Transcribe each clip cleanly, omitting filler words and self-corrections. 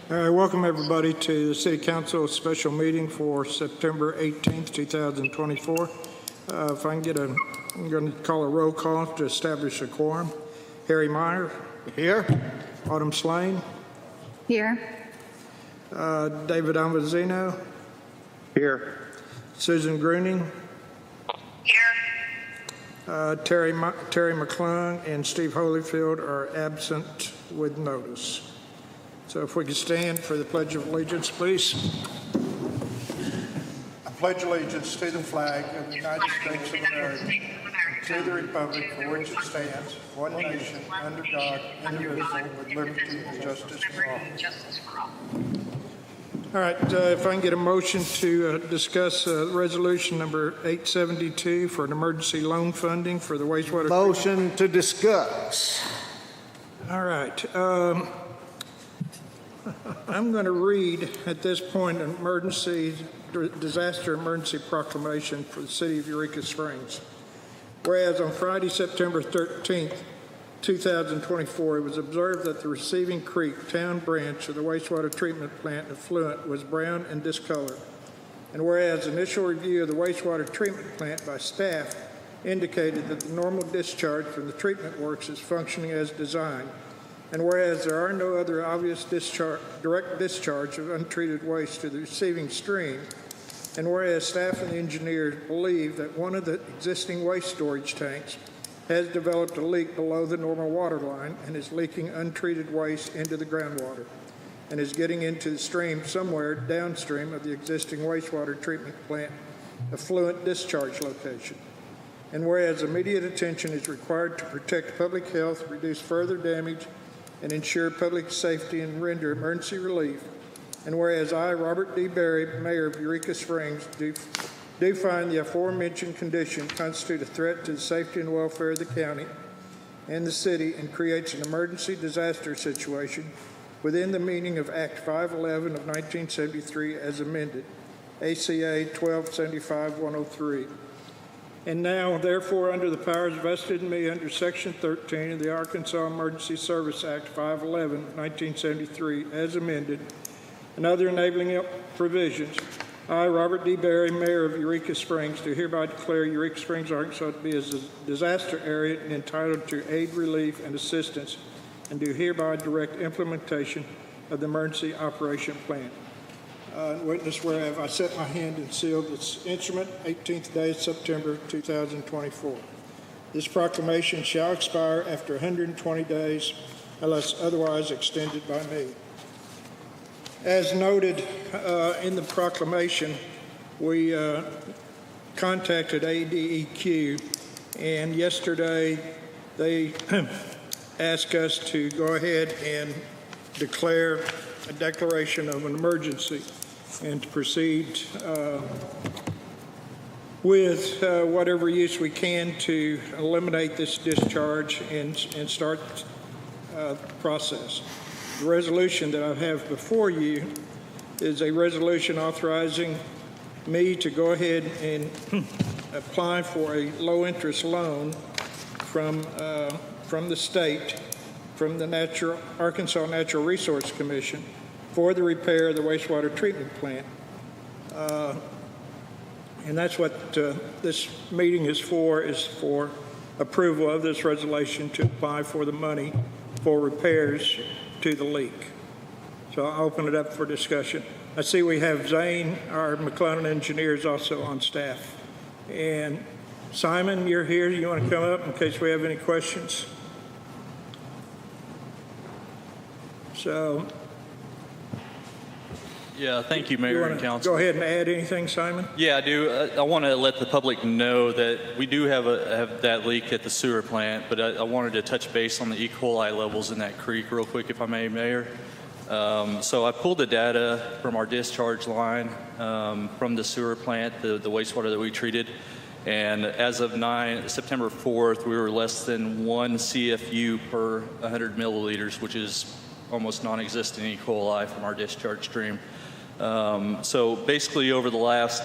Welcome everybody to the City Council special meeting for September 18th, 2024. If I can get I'm going to call a roll call to establish a quorum. Harry Meyer. Here. Autumn Slane. Here. David Amazino. Here. Susan Gruning. Here. Terry McClung and Steve Holyfield are absent with notice. So if we could stand for the Pledge of Allegiance, please. I pledge allegiance to the flag of the United States of America, and to the republic for which it stands, one nation, under God, indivisible, with liberty and justice for all. All right, if I can get a motion to discuss resolution number 872 for an emergency loan funding for the wastewater. Motion to discuss. All right. I'm going to read at this point an disaster emergency proclamation for the city of Eureka Springs. Whereas on Friday, September 13th, 2024, it was observed that the receiving creek town branch of the wastewater treatment plant effluent was brown and discolored. And whereas initial review of the wastewater treatment plant by staff indicated that the normal discharge from the works is functioning as designed, and whereas there are no other obvious direct discharge of untreated waste to the receiving stream, and whereas staff and engineers believe that one of the existing waste storage tanks has developed a leak below the normal water line and is leaking untreated waste into the groundwater and is getting into the stream somewhere downstream of the existing wastewater treatment plant effluent discharge location. And whereas immediate attention is required to protect public health, reduce further damage, and ensure public safety and render emergency relief. And whereas I, Robert D. Berry, Mayor of Eureka Springs, do find the aforementioned condition constitute a threat to the safety and welfare of the county and the city and creates an emergency disaster situation within the meaning of Act 511 of 1973 as amended, ACA 1275-103. And now, therefore, under the powers vested in me under Section 13 of the Arkansas Emergency Service Act 511, 1973, as amended, and other enabling provisions, I, Robert D. Berry, Mayor of Eureka Springs, do hereby declare Eureka Springs, Arkansas to be a disaster area and entitled to aid, relief, and assistance, and do hereby direct implementation of the Emergency Operation Plan. Witness whereof I set my hand and sealed this instrument, 18th day of September 2024. This proclamation shall expire after 120 days unless otherwise extended by me. As noted in the proclamation, we contacted ADEQ, and yesterday they asked us to go ahead and declare a declaration of an emergency and to proceed with whatever use we can to eliminate this discharge and start the process. The resolution that I have before you is a resolution authorizing me to go ahead and apply for a low-interest loan from the state, from the Arkansas Natural Resource Commission, for the repair of the wastewater treatment plant. And that's what this meeting is for approval of this resolution to apply for the money for repairs to the leak. So I'll open it up for discussion. I see we have Zane, our McClellan engineer, is also on staff. And Simon, you're here. You want to come up in case we have any questions? So, yeah, thank you, Mayor and Council. Go ahead and add anything, Simon? Yeah, I do. I want to let the public know that we do have that leak at the sewer plant, but I wanted to touch base on the E. coli levels in that creek real quick, if I may, Mayor. So I pulled the data from our discharge line from the sewer plant, the wastewater that we treated, and as of September 4th, we were less than 1 CFU per 100 milliliters, which is almost non-existent E. coli from our discharge stream. So basically over the last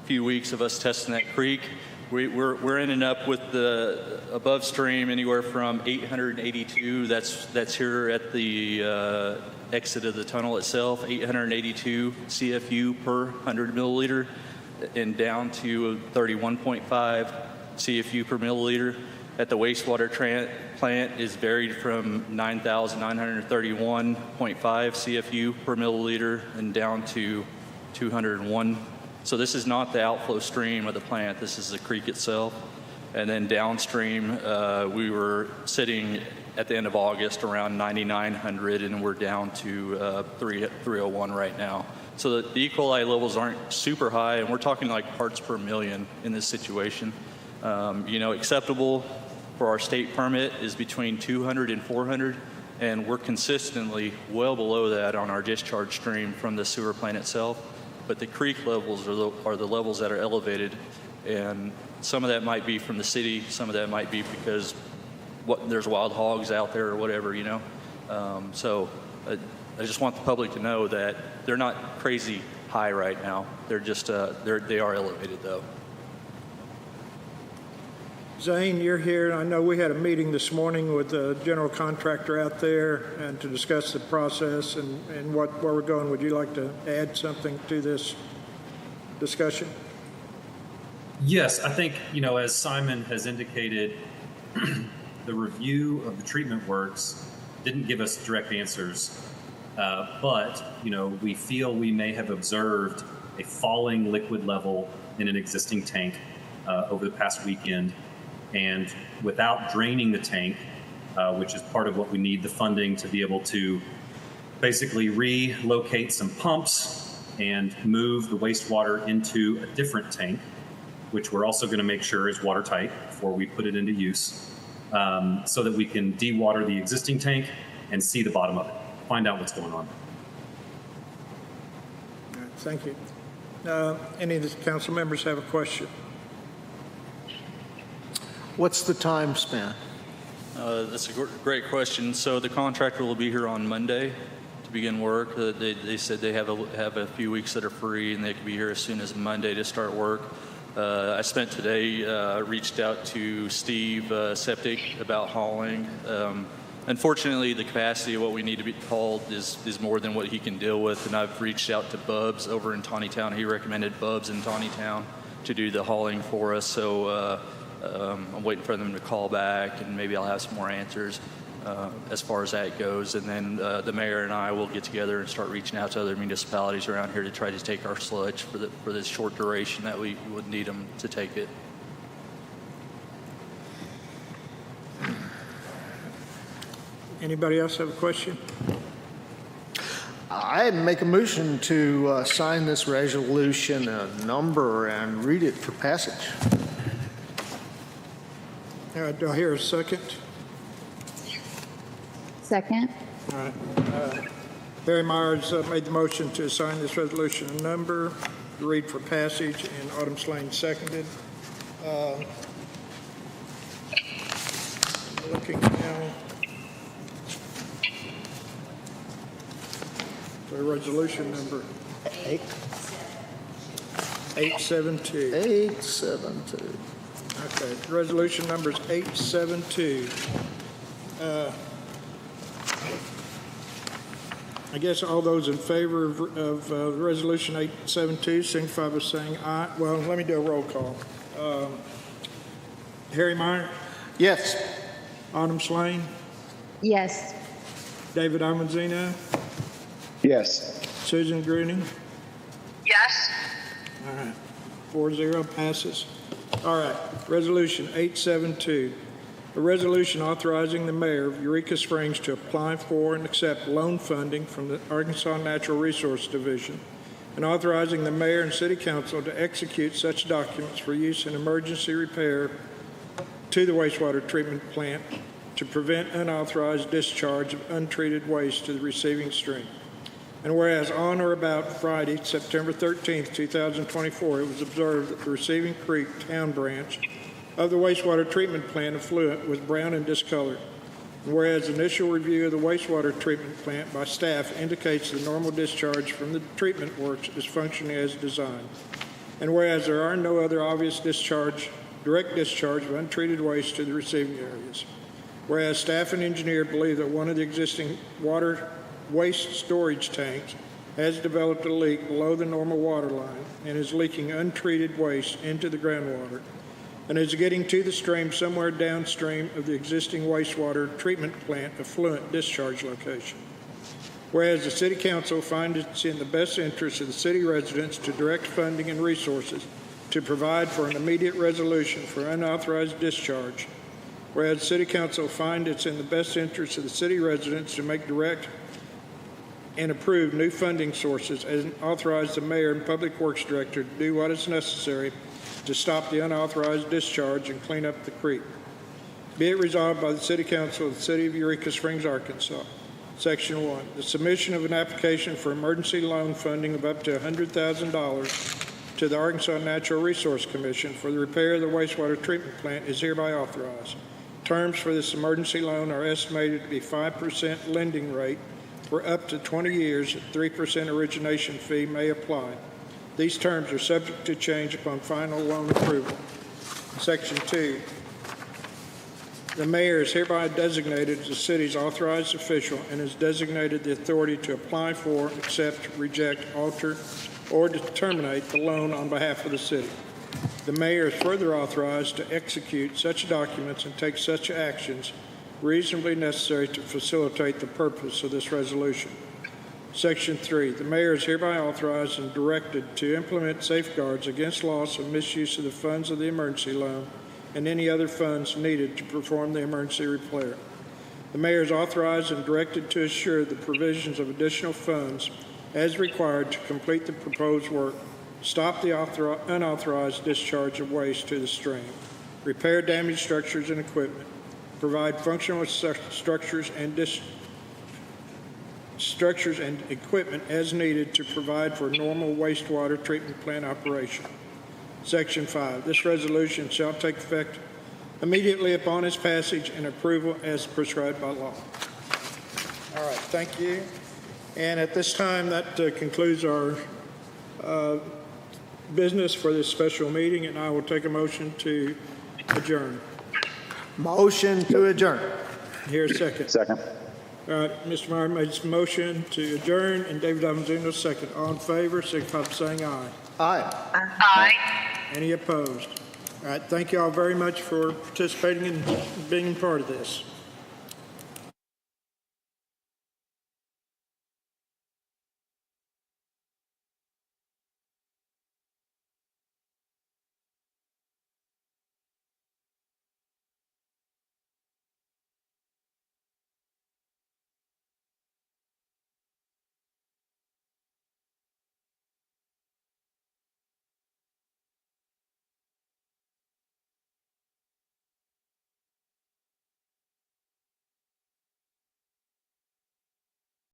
few weeks of us testing that creek, We're ending up with the above stream anywhere from 882. That's here at the exit of the tunnel itself. 882 CFU per 100 milliliter, and down to 31.5 CFU per milliliter. At the wastewater plant is varied from 9,931.5 CFU per milliliter and down to 201. So this is not the outflow stream of the plant. This is the creek itself. And then downstream, we were sitting at the end of August around 9,900, and we're down to 301 right now. So the E. coli levels aren't super high, and we're talking like parts per million in this situation. Acceptable for our state permit is between 200 and 400, and we're consistently well below that on our discharge stream from the sewer plant itself. But the creek levels are the levels that are elevated, and some of that might be from the city, some of that might be because there's wild hogs out there or whatever, So I just want the public to know that they're not crazy high right now. They're just they are elevated though. Zane, you're here. I know we had a meeting this morning with the general contractor out there and to discuss the process and where we're going. Would you like to add something to this discussion? Yes, I think, as Simon has indicated, the review of the treatment works didn't give us direct answers, but, we feel we may have observed a falling liquid level in an existing tank over the past weekend. And without draining the tank, which is part of what we need the funding to be able to basically relocate some pumps and move the wastewater into a different tank, which we're also going to make sure is watertight before we put it into use, so that we can dewater the existing tank and see the bottom of it, find out what's going on. All right, thank you. Any of the council members have a question? What's the time span? That's a great question. So the contractor will be here on Monday to begin work. They said they have a few weeks that are free, and they can be here as soon as Monday to start work. I spent today, reached out to Steve Septic about hauling. Unfortunately, the capacity of what we need to be hauled is more than what he can deal with, and I've reached out to Bubs over in Taneytown. He recommended Bubs in Taneytown to do the hauling for us. So I'm waiting for them to call back, and maybe I'll have some more answers as far as that goes. And then the mayor and I will get together and start reaching out to other municipalities around here to try to take our sludge for this short duration that we would need them to take it. Anybody else have a question? I make a motion to sign this resolution number and read it for passage. All right, do I hear a second? Second. All right. Barry Myers made the motion to assign this resolution a number, to read for passage, and Autumn Slane seconded. Looking now for resolution number 872. 872. Okay, resolution numbers 872. I guess all those in favor of resolution 872 signify by saying aye. Well, let me do a roll call. Harry Meyer, Yes. Autumn Slane, Yes. David Armanzino, Yes. Susan Gruning. Yes. All right, 4-0 passes. All right, resolution 872. A resolution authorizing the mayor of Eureka Springs to apply for and accept loan funding from the Arkansas Natural Resource Division, and authorizing the mayor and city council to execute such documents for use in emergency repair to the wastewater treatment plant to prevent unauthorized discharge of untreated waste to the receiving stream. And whereas on or about Friday, September 13th, 2024, it was observed that the receiving creek town branch of the wastewater treatment plant effluent was brown and discolored. And whereas initial review of the wastewater treatment plant by staff indicates the normal discharge from the treatment works is functioning as designed. And whereas there are no other obvious discharge direct discharge of untreated waste to the receiving areas. Whereas staff and engineer believe that one of the existing water waste storage tanks has developed a leak below the normal water line and is leaking untreated waste into the groundwater and is getting to the stream somewhere downstream of the existing wastewater treatment plant effluent discharge location. Whereas the City Council finds it's in the best interest of the city residents to direct funding and resources to provide for an immediate resolution for unauthorized discharge. Whereas the City Council finds it's in the best interest of the city residents to make direct and approve new funding sources and authorize the mayor and public works director to do what is necessary to stop the unauthorized discharge and clean up the creek. Be it resolved by the City Council of the City of Eureka Springs, Arkansas. Section 1, the submission of an application for emergency loan funding of up to $100,000 to the Arkansas Natural Resource Commission for the repair of the wastewater treatment plant is hereby authorized. Terms for this emergency loan are estimated to be 5% lending rate for up to 20 years at 3% origination fee may apply. These terms are subject to change upon final loan approval. Section 2, the mayor is hereby designated as the city's authorized official and is designated the authority to apply for, accept, reject, alter, or to terminate the loan on behalf of the city. The mayor is further authorized to execute such documents and take such actions reasonably necessary to facilitate the purpose of this resolution. Section 3, the mayor is hereby authorized and directed to implement safeguards against loss or misuse of the funds of the emergency loan and any other funds needed to perform the emergency repair. The mayor is authorized and directed to assure the provisions of additional funds as required to complete the proposed work, stop the unauthorized discharge of waste to the stream, repair damaged structures and equipment, provide functional structures and equipment as needed to provide for normal wastewater treatment plant operation. Section 5, this resolution shall take effect immediately upon its passage and approval as prescribed by law. All right, thank you. And at this time, that concludes our business for this special meeting, and I will take a motion to adjourn. Motion to adjourn. Here, a second. Second. All right, Mr. Meyer made his motion to adjourn, and David Avanzino second. All in favor, signify by saying aye. Aye. Aye. Any opposed? All right, thank you all very much for participating and being part of this.